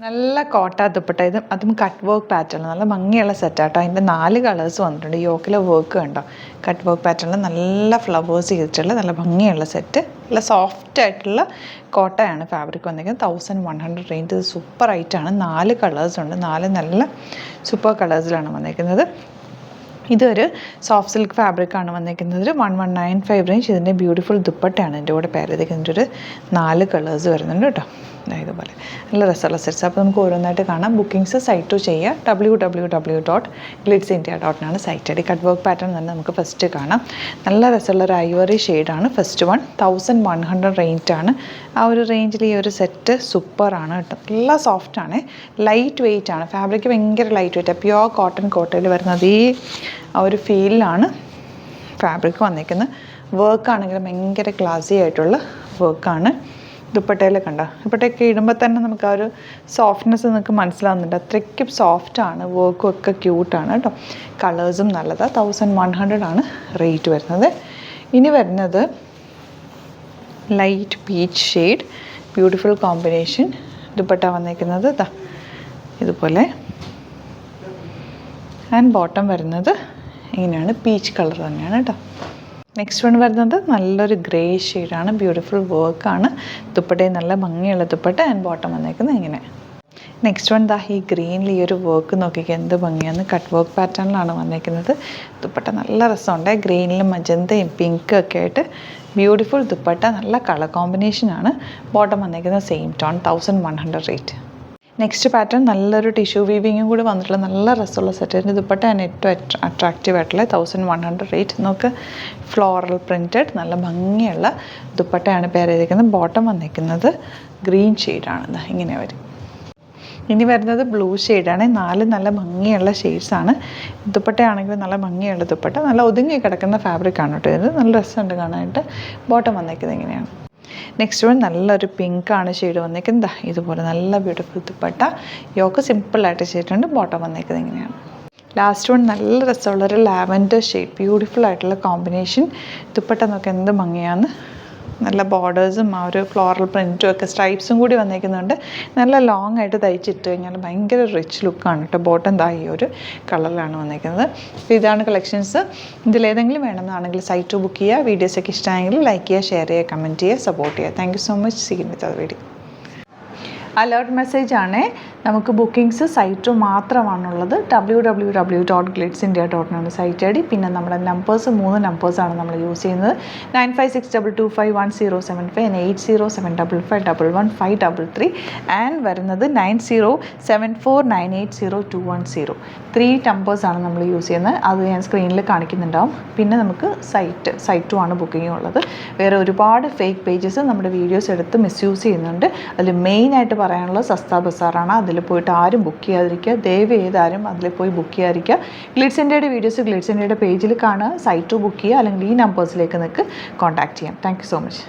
നല്ല കോട്ട ദുപ്പട്ട ഇത് അതും കട്ട് വർക്ക് പാറ്റേൺ നല്ല ഭംഗിയുള്ള സെറ്റാട്ടോ. അതിൻ്റെ 4 കളേഴ്സ് വന്നിട്ടുണ്ട്. യോക്കിലെ വർക്ക് കണ്ടോ, കട്ട് വർക്ക് പാറ്റേണിൽ നല്ല ഫ്ലവേഴ്സ് ചെയ്തിട്ടുള്ള നല്ല ഭംഗിയുള്ള സെറ്റ്. നല്ല സോഫ്റ്റ് ആയിട്ടുള്ള കോട്ടയാണ് ഫാബ്രിക് വന്നിരിക്കുന്നത്. 1100 റേഞ്ച്. ഇത് സൂപ്പർ ആയിട്ടാണ്. 4 കളേഴ്സ് ഉണ്ട്. 4 നല്ല സൂപ്പർ കളേഴ്സിലാണ് വന്നിരിക്കുന്നത്. ഇതൊരു സോഫ്റ്റ് സിൽക്ക് ഫാബ്രിക്കാണ് വന്നിരിക്കുന്നത്. 1195 റേഞ്ച്. ഇതിൻ്റെ ബ്യൂട്ടിഫുൾ ദുപ്പട്ടയാണ് എൻ്റെ കൂടെ പെയർ ചെയ്തിരിക്കുന്നത്. ഒരു 4 കളേഴ്സ് വരുന്നുണ്ട് കേട്ടോ. ഇതുപോലെ നല്ല രസമുള്ള സെറ്റ്സ്. അപ്പോൾ നമുക്ക് ഓരോന്നായിട്ട് കാണാം. ബുക്കിംഗ്സ് സൈറ്റ് ടു ചെയ്യുക. www.glitzindia.in site I D. Cut work pattern തന്നെ നമുക്ക് ഫസ്റ്റ് കാണാം. നല്ല രസമുള്ള ഒരു ഐവറി ഷെയ്ഡാണ് ഫസ്റ്റ് വൺ. 1100 റേഞ്ചാണ്. ആ ഒരു റേഞ്ചിൽ ഈ ഒരു സെറ്റ് സൂപ്പറാണ് കേട്ടോ. നല്ല സോഫ്റ്റാണ്, ലൈറ്റ് വെയ്റ്റ് ആണ്. ഫാബ്രിക് ഭയങ്കര ലൈറ്റ് വെയ്റ്റാണ്. പ്യുവർ കോട്ടൺ കോട്ടയിൽ വരുന്ന അതേ ആ ഒരു ഫീലിലാണ് ഫാബ്രിക് വന്നിരിക്കുന്നത്. വർക്കാണെങ്കിലും ഭയങ്കര ക്ലാസി ആയിട്ടുള്ള വർക്കാണ്. ദുപ്പട്ടയിൽ കണ്ട ദുപ്പട്ടയൊക്കെ ഇടുമ്പോൾ തന്നെ നമുക്ക് ആ ഒരു സോഫ്റ്റ്നെസ് നിങ്ങൾക്ക് മനസ്സിലാവുന്നുണ്ട്. അത്രയ്ക്കും സോഫ്റ്റാണ്. വർക്കും ഒക്കെ ക്യൂട്ടാണ് കേട്ടോ. കളേഴ്സും നല്ലതാണ്. 1100 ആണ് റേറ്റ് വരുന്നത്. ഇനി വരുന്നത് light peach shade, beautiful combination. Dupatta വന്നിരിക്കുന്നത് ഇതുപോലെ ആൻഡ് ബോട്ടം വരുന്നത് ഇങ്ങനെയാണ്. പീച്ച് കളർ തന്നെയാണ് കേട്ടോ. നെക്സ്റ്റ് വൺ വരുന്നത് നല്ലൊരു ഗ്രേ ഷെയ്ഡാണ്. ബ്യൂട്ടിഫുൾ വർക്കാണ്. ദുപ്പട്ടയും നല്ല ഭംഗിയുള്ള ദുപ്പട്ട ആൻഡ് ബോട്ടം വന്നേക്കുന്നത് ഇങ്ങനെ. നെക്സ്റ്റ് വൺ ഈ ഗ്രീനിൽ ഈ ഒരു വർക്ക് നോക്കിക്കുക എന്ത് ഭംഗിയാണ്. കട്ട് വർക്ക് പാറ്റേണിലാണ് വന്നേക്കുന്നത്. ദുപ്പട്ട നല്ല രസമുണ്ട്. ഗ്രീനിലും മജന്തയും പിങ്കും ഒക്കെ ആയിട്ട് ബ്യൂട്ടിഫുൾ ദുപ്പട്ട. നല്ല കളർ കോമ്പിനേഷനാണ്. ബോട്ടം വന്നേക്കുന്നത് same tone. 1100 rate. Next pattern നല്ലൊരു ടിഷ്യൂ വീവിങ്ങും കൂടി വന്നിട്ടുള്ള നല്ല രസമുള്ള സെറ്റ്. ദുപ്പട്ടയാണ് ഏറ്റവും അട്രാക്റ്റീവ് ആയിട്ടുള്ള. 1100 റേറ്റ്. നമുക്ക് ഫ്ലോറൽ പ്രിൻറ്റഡ് നല്ല ഭംഗിയുള്ള ദുപ്പട്ടയാണ് പെയർ ചെയ്തിരിക്കുന്നത്. ബോട്ടം വന്നിരിക്കുന്നത് ഗ്രീൻ ഷെയ്ഡാണ്. ഇങ്ങനെ വരും. ഇനി വരുന്നത് ബ്ലൂ ഷെയ്ഡാണ്. 4 നല്ല ഭംഗിയുള്ള ഷെയ്ഡ്സാണ്. ദുപ്പട്ടയാണെങ്കിൽ നല്ല ഭംഗിയുള്ള ദുപ്പട്ട. നല്ല ഒതുങ്ങി കിടക്കുന്ന ഫാബ്രിക്കാണ് കേട്ടോ. ഇത് നല്ല രസമുണ്ട് കാണാനായിട്ട്. ബോട്ടം വന്നിരിക്കുന്നത് ഇങ്ങനെയാണ്. നെക്സ്റ്റ് വൺ നല്ലൊരു പിങ്കാണ് ഷെയ്ഡ് വന്നിരിക്കുന്നത്. ഇതുപോലെ നല്ല ബ്യൂട്ടിഫുൾ ദുപ്പട്ട. യോക്ക് സിമ്പിളായിട്ട് ചെയ്തിട്ടുണ്ട്. ബോട്ടം വന്നിരിക്കുന്നത് ഇങ്ങനെയാണ്. ലാസ്റ്റ് വൺ നല്ല രസമുള്ളൊരു ലാവൻഡർ ഷെയ്ഡ്. ബ്യൂട്ടിഫുൾ ആയിട്ടുള്ള കോമ്പിനേഷൻ. ദുപ്പട്ട നോക്കി എന്ത് ഭംഗിയാണ്. നല്ല ബോർഡേഴ്സും ആ ഒരു ഫ്ലോറൽ പ്രിൻറ്റും ഒക്കെ സ്ട്രൈപ്സും കൂടി വന്നിരിക്കുന്നുണ്ട്. നല്ല ലോങ് ആയിട്ട് തയ്ച്ചിട്ട് കഴിഞ്ഞാൽ ഭയങ്കര റിച്ച് ലുക്കാണ് കേട്ടോ. ബോട്ടം ഈ ഒരു കളറിലാണ് വന്നിരിക്കുന്നത്. അപ്പോൾ ഇതാണ് കളക്ഷൻസ്. ഇതിലേതെങ്കിലും വേണമെന്നാണെങ്കിൽ സൈറ്റ് ടു ബുക്ക് ചെയ്യുക. വീഡിയോസൊക്കെ ഇഷ്ടമായെങ്കിൽ ലൈക്ക് ചെയ്യുക, ഷെയർ ചെയ്യുക, കമൻറ്റ് ചെയ്യുക, സപ്പോർട്ട് ചെയ്യുക. Thank you so much. See you with other video. Alert message ആണ്. നമുക്ക് ബുക്കിംഗ്സ് സൈറ്റ് മാത്രമാണുള്ളത്. www.glitzindia.in site I D. പിന്നെ നമ്മുടെ നമ്പേഴ്സ് 3 നമ്പേഴ്സാണ് നമ്മൾ യൂസ് ചെയ്യുന്നത്. 9562251075 and 8075551533 ആൻഡ് വരുന്നത് 9074980210. 3 നമ്പേഴ്സാണ് നമ്മൾ യൂസ് ചെയ്യുന്നത്. അത് ഞാൻ സ്ക്രീനിൽ കാണിക്കുന്നുണ്ടാവും. പിന്നെ നമുക്ക് സൈറ്റ് 2 ആണ് ബുക്കിംഗ് ഉള്ളത്. വേറെ ഒരുപാട് ഫേക്ക് പേജസ് നമ്മുടെ വീഡിയോസ് എടുത്ത് മിസ്യൂസ് ചെയ്യുന്നുണ്ട്. അതിൽ മെയിനായിട്ട് പറയാനുള്ളത് സസ്ത ബസാറാണ്. അതിൽ പോയിട്ട് ആരും ബുക്ക് ചെയ്യാതിരിക്കുക. ദയവ് ചെയ്താരും അതിൽ പോയി ബുക്ക് ചെയ്യാതിരിക്കുക. ഗ്ലിറ്റ്സ് ഇന്ത്യയുടെ വീഡിയോസ് ഗ്ലിറ്റ്സ് ഇന്ത്യയുടെ പേജിൽ കാണുക. സൈറ്റ് ബുക്ക് ചെയ്യുക. അല്ലെങ്കിൽ ഈ നമ്പേഴ്സിലേക്ക് നിങ്ങൾക്ക് കോൺടാക്ട് ചെയ്യാം. Thank you so much.